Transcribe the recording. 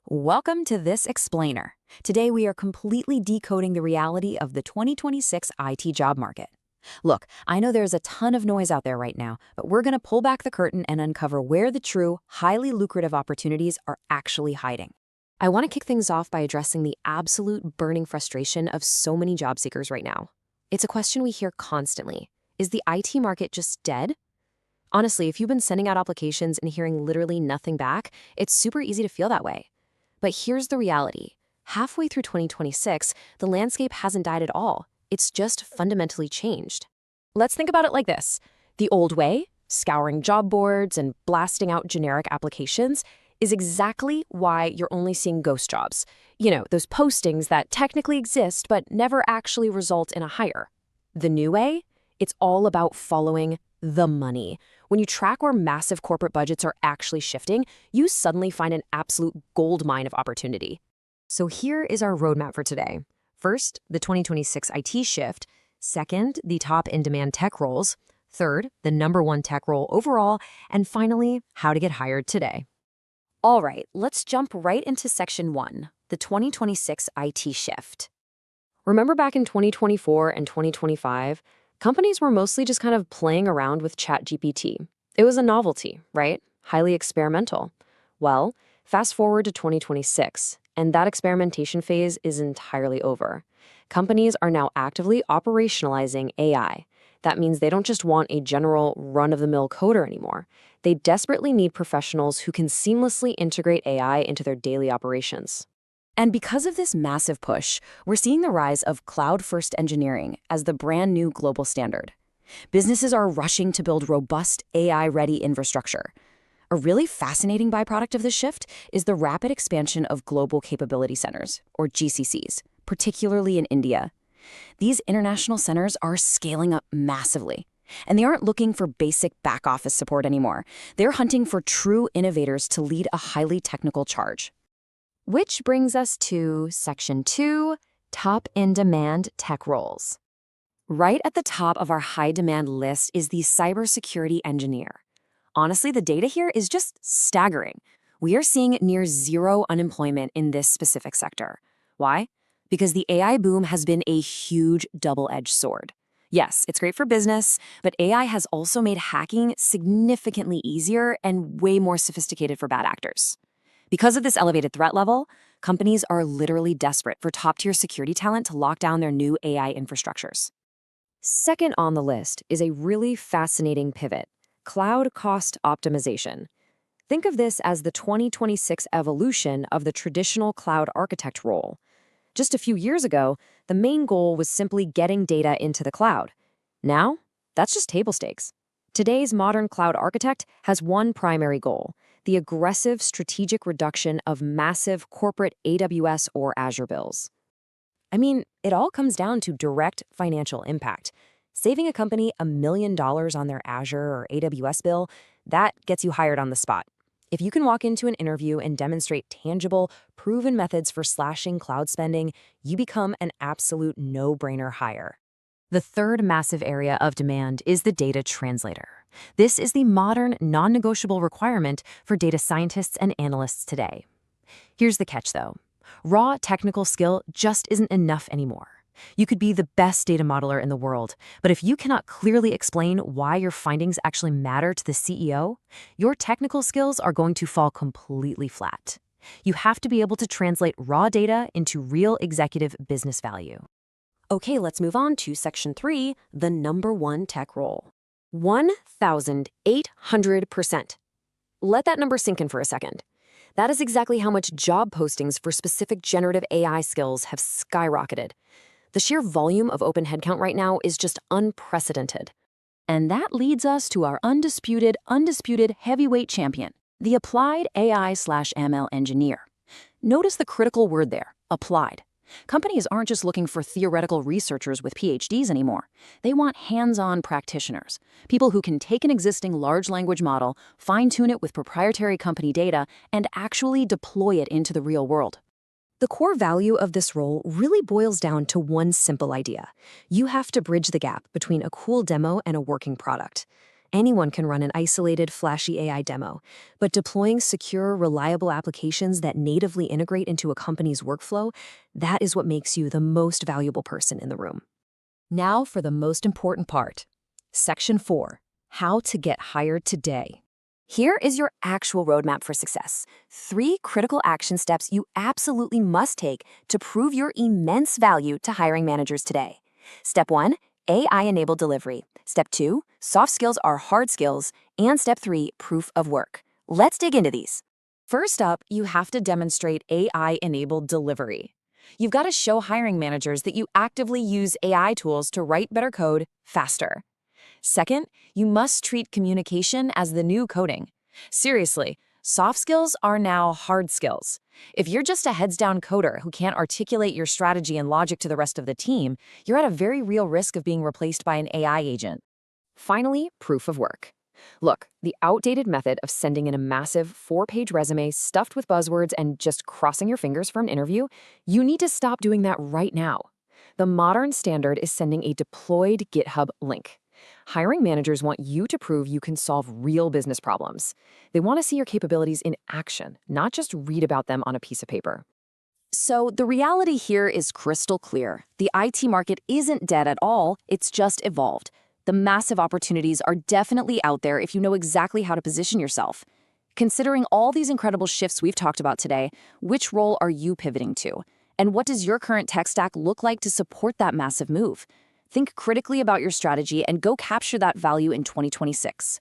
Welcome to This Explainer. Today we are completely decoding the reality of the 2026 IT job market. Look, I know there's a ton of noise out there right now, but we're going to pull back the curtain and uncover where the true, highly lucrative opportunities are actually hiding. I want to kick things off by addressing the absolute burning frustration of so many job seekers right now. It's a question we hear constantly. Is the IT market just dead? Honestly, if you've been sending out applications and hearing literally nothing back, it's super easy to feel that way. But here's the reality. Halfway through 2026, the landscape hasn't died at all. It's just fundamentally changed. Let's think about it like this. The old way, scouring job boards and blasting out generic applications, is exactly why you're only seeing ghost jobs. You know, those postings that technically exist but never actually result in a hire. The new way? It's all about following the money. When you track where massive corporate budgets are actually shifting, you suddenly find an absolute goldmine of opportunity. So here is our roadmap for today. First, the 2026 IT shift. Second, the top in-demand tech roles. Third, the #1 tech role overall. And finally, how to get hired today. All right, let's jump right into Section 1, the 2026 IT shift. Remember back in 2024 and 2025, companies were mostly just kind of playing around with ChatGPT. It was a novelty, right? Highly experimental. Well, fast forward to 2026, and that experimentation phase is entirely over. Companies are now actively operationalizing AI. That means they don't just want a general run-of-the-mill coder anymore. They desperately need professionals who can seamlessly integrate AI into their daily operations. And because of this massive push, we're seeing the rise of cloud-first engineering as the brand new global standard. Businesses are rushing to build robust AI-ready infrastructure. A really fascinating byproduct of this shift is the rapid expansion of global capability centers, or GCCs, particularly in India. These international centers are scaling up massively. And they aren't looking for basic back-office support anymore. They're hunting for true innovators to lead a highly technical charge. Which brings us to Section 2, top in-demand tech roles. Right at the top of our high-demand list is the cybersecurity engineer. Honestly, the data here is just staggering. We are seeing near zero unemployment in this specific sector. Why? Because the AI boom has been a huge double-edged sword. Yes, it's great for business, but AI has also made hacking significantly easier and way more sophisticated for bad actors. Because of this elevated threat level, companies are literally desperate for top-tier security talent to lock down their new AI infrastructures. Second on the list is a really fascinating pivot: cloud cost optimization. Think of this as the 2026 evolution of the traditional cloud architect role. Just a few years ago, the main goal was simply getting data into the cloud. Now, that's just table stakes. Today's modern cloud architect has one primary goal: the aggressive strategic reduction of massive corporate AWS or Azure bills. I mean, it all comes down to direct financial impact. Saving a company $1 million on their Azure or AWS bill, that gets you hired on the spot. If you can walk into an interview and demonstrate tangible, proven methods for slashing cloud spending, you become an absolute no-brainer hire. The third massive area of demand is the data translator. This is the modern, non-negotiable requirement for data scientists and analysts today. Here's the catch, though. Raw technical skill just isn't enough anymore. You could be the best data modeler in the world, but if you cannot clearly explain why your findings actually matter to the CEO, your technical skills are going to fall completely flat. You have to be able to translate raw data into real executive business value. Okay, let's move on to Section 3, the #1 tech role. 1,800%. Let that number sink in for a second. That is exactly how much job postings for specific generative AI skills have skyrocketed. The sheer volume of open headcount right now is just unprecedented. And that leads us to our undisputed heavyweight champion, the applied AI/ML engineer. Notice the critical word there, applied. Companies aren't just looking for theoretical researchers with PhDs anymore. They want hands-on practitioners, people who can take an existing large language model, fine-tune it with proprietary company data, and actually deploy it into the real world. The core value of this role really boils down to one simple idea. You have to bridge the gap between a cool demo and a working product. Anyone can run an isolated, flashy AI demo, but deploying secure, reliable applications that natively integrate into a company's workflow, that is what makes you the most valuable person in the room. Now for the most important part. Section 4. How to get hired today. Here is your actual roadmap for success. 3 critical action steps you absolutely must take to prove your immense value to hiring managers today. Step 1, AI-enabled delivery. Step 2, soft skills are hard skills. And step 3, proof of work. Let's dig into these. First up, you have to demonstrate AI-enabled delivery. You've got to show hiring managers that you actively use AI tools to write better code faster. Second, you must treat communication as the new coding. Seriously, soft skills are now hard skills. If you're just a heads-down coder who can't articulate your strategy and logic to the rest of the team, you're at a very real risk of being replaced by an AI agent. Finally, proof of work. Look, the outdated method of sending in a massive 4-page resume stuffed with buzzwords and just crossing your fingers for an interview, you need to stop doing that right now. The modern standard is sending a deployed GitHub link. Hiring managers want you to prove you can solve real business problems. They want to see your capabilities in action, not just read about them on a piece of paper. So the reality here is crystal clear. The IT market isn't dead at all, it's just evolved. The massive opportunities are definitely out there if you know exactly how to position yourself. Considering all these incredible shifts we've talked about today, which role are you pivoting to? And what does your current tech stack look like to support that massive move? Think critically about your strategy and go capture that value in 2026.